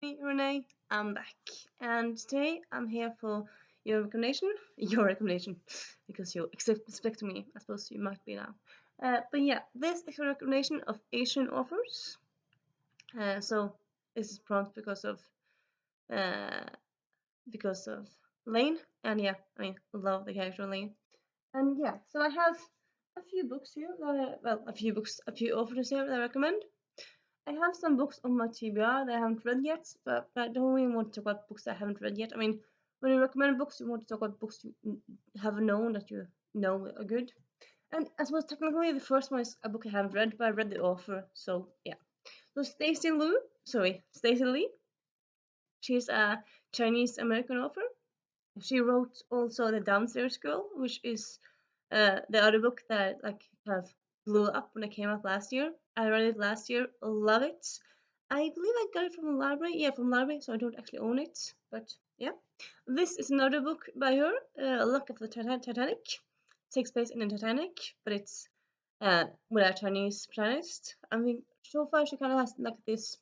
me, Renee. I'm back, and today I'm here for your recommendation. Your recommendation, because you expect me. I suppose you might be now. But yeah, this is a recommendation of Asian authors. So this is prompt uh, because of Lane, and yeah, I mean, love the character Lane. And yeah, so I have a few books here. A few authors here that I recommend. I have some books on my TBR that I haven't read yet, but I don't really want to talk about books I haven't read yet. I mean, when you recommend books, you want to talk about books you have known that you know are good. And I suppose technically the first one is a book I haven't read, but I read the author, so yeah. So Stacy Lee. She's a Chinese American author. She wrote also The Downstairs Girl, which is the other book that like kind of blew up when it came out last year. I read it last year, love it. I believe I got it from the library. Yeah, from the library, so I don't actually own it. But yeah, this is another book by her, Luck of the Titanic. It takes place in the Titanic, but it's with a Chinese protagonist. I mean, so far she kind of has like this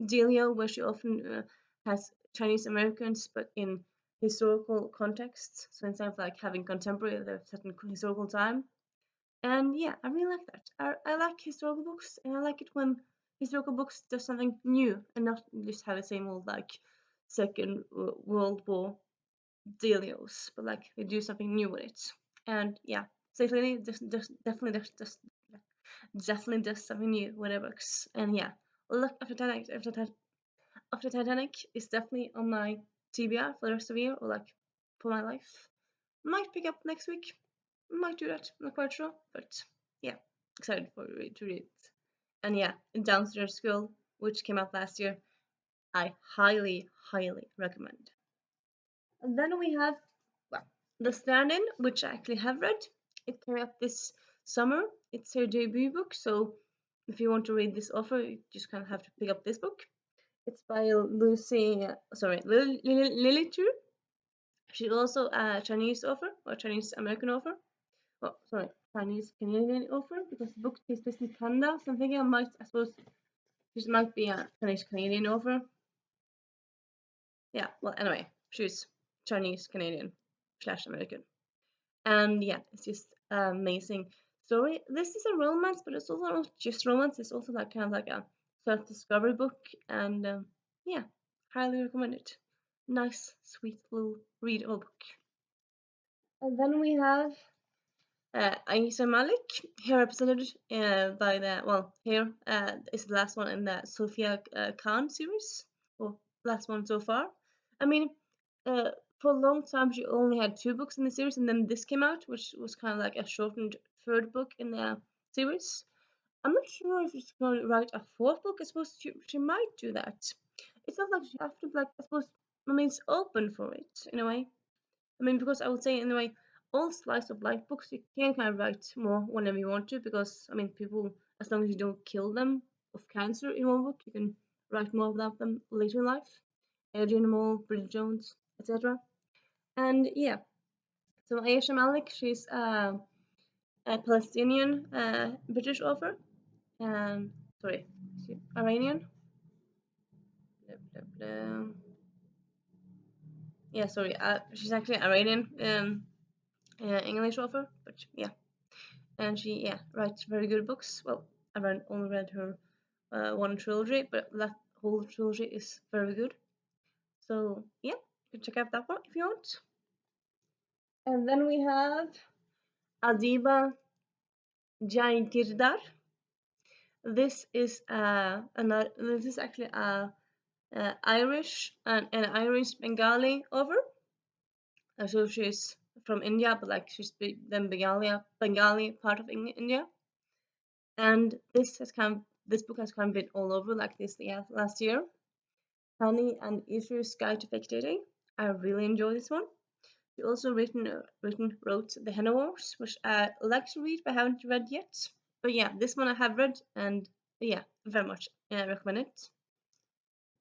dealio where she often has Chinese Americans, but in historical contexts. So instead of like having contemporary at a certain historical time. And yeah, I really like that. I like historical books, and I like it when historical books do something new and not just have the same old like Second World War dealios, but like they do something new with it. And yeah, definitely does something new when it works. And yeah, Luck after Titanic is definitely on my TBR for the rest of the year, or like for my life. Might pick up next week. Might do that. I'm not quite sure, but yeah, excited to read it. And yeah, Downstairs Girl, which came out last year, I highly recommend. And then we have, well, The Stand-In, which I actually have read. It came out this summer. It's her debut book, so if you want to read this author, you just kind of have to pick up this book. It's by Lily Chu. She's also a Chinese author, or Chinese American author. Oh, sorry, Chinese Canadian author, because the book takes place in Canada, so I'm thinking I suppose, this might be a Chinese Canadian author. Yeah, well, anyway, she's Chinese Canadian / American. And yeah, it's just an amazing story. This is a romance, but it's also not just romance, it's also like kind of like a self-discovery book, and yeah, highly recommend it. Nice, sweet little readable book. And then we have Aisha Malik, here represented by here is the last one in the Sophia Khan series, or last one so far. I mean, uh, for a long time she only had 2 books in the series, and then this came out, which was kind of like a shortened 3rd book in the series. I'm not sure if she's going to write a 4th book. I suppose she might do that. It's not like she has to, like, I suppose, I mean, it's open for it in a way. I mean, because I would say in a way, all slice of life books you can kind of write more whenever you want to, because I mean, people, as long as you don't kill them of cancer in one book, you can write more about them later in life. Adrian Mole, Bridget Jones, etc. And yeah, so Aisha Malik, she's a Palestinian British author, and sorry, Iranian. Blah, blah, blah. Yeah, sorry, she's actually Iranian English author, but yeah. And she writes very good books. Well, I've only read her one trilogy, but that whole trilogy is very good. So yeah, you can check out that one if you want. And then we have Adiva Giant. This is this is actually a Irish and an Irish Bengali author. So she's from India, but like she's then Bengali part of India. And this book has kind of been all over like this last year. Honey and Issue's Guide to Fake Dating. I really enjoy this one. She also wrote The Henna Wars, which I like to read but haven't read yet. But yeah, this one I have read, and yeah, very much recommend it.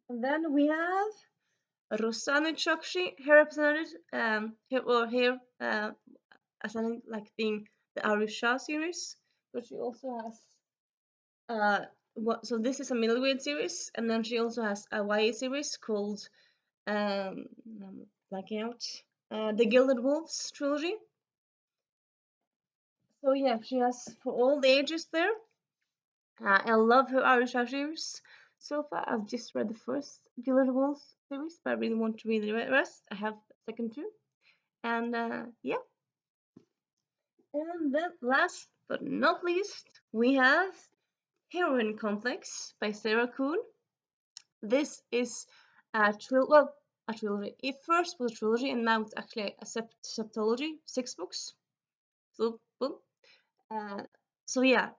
And then we have Rosanna Chokshi, here represented here as like being the Irish Shah series, but she also has so this is a middle grade series, and then she also has a YA series called I'm blacking out, the Gilded Wolves trilogy. So yeah, she has for all the ages there. I love her Irish series. So far, I've just read the first Gilded Wolves series, but I really want to read the rest. I have the second two, and yeah. And then last but not least, we have Heroine Complex by Sarah Kuhn. This is a trilogy. It first was a trilogy, and now it's actually a septology, 6 books. So boom. Uh, so yeah,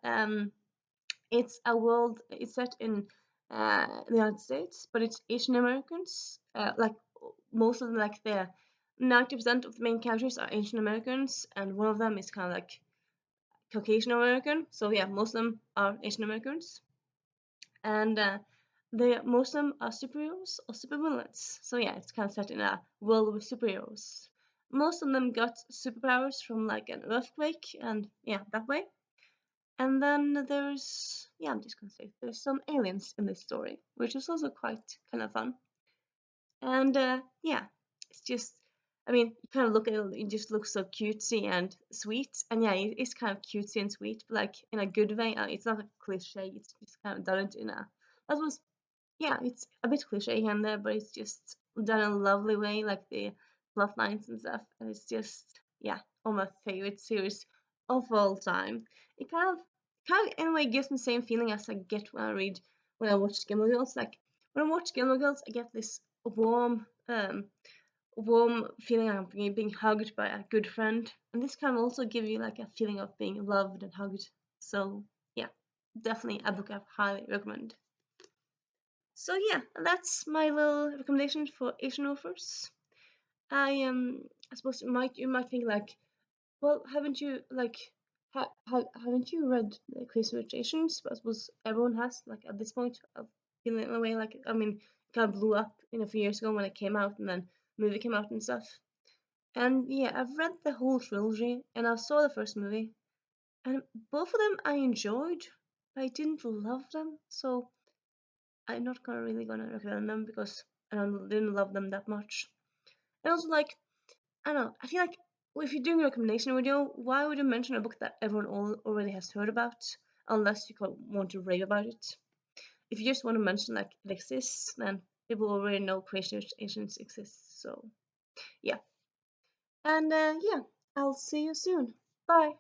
it's a world. It's set in the United States, but it's Asian Americans. Like most of them, like the 90% of the main characters are Asian Americans, and one of them is kind of like Caucasian American. So yeah, most of them are Asian Americans, and most of them are superheroes or supervillains. So yeah, it's kind of set in a world with superheroes. Most of them got superpowers from like an earthquake, and yeah, that way. And then there's yeah, I'm just gonna say there's some aliens in this story, which is also quite kind of fun. And yeah, it's just, I mean, you kind of look at it, it just looks so cutesy and sweet. And yeah, it's kind of cutesy and sweet, but like in a good way. It's not a cliche. It's just kind of done it in a that was yeah, it's a bit cliche here and there, but it's just done in a lovely way, like the plot lines and stuff. And it's just yeah, one of my favorite series of all time. It kind of in a way gives me the same feeling as I get when I watch Gilmore Girls. Like when I watch Gilmore Girls, I get this warm feeling of being hugged by a good friend, and this can also give you like a feeling of being loved and hugged. So yeah, definitely a book I highly recommend. So yeah, that's my little recommendation for Asian authors. I suppose you might think like, well, haven't you like haven't you read the Crazy Rich Asians? But I suppose everyone has like at this point of feeling in a way like, I mean, it kind of blew up a few years ago when it came out, and then the movie came out and stuff. And yeah, I've read the whole trilogy, and I saw the first movie, and both of them I enjoyed, but I didn't love them. So I'm not gonna recommend them because didn't love them that much. And also, like, I don't know, I feel like if you're doing a recommendation video, why would you mention a book that everyone already has heard about, unless you want to rave about it? If you just want to mention like it exists, then people already know Crazy Rich Asians exists. So yeah, and yeah, I'll see you soon. Bye.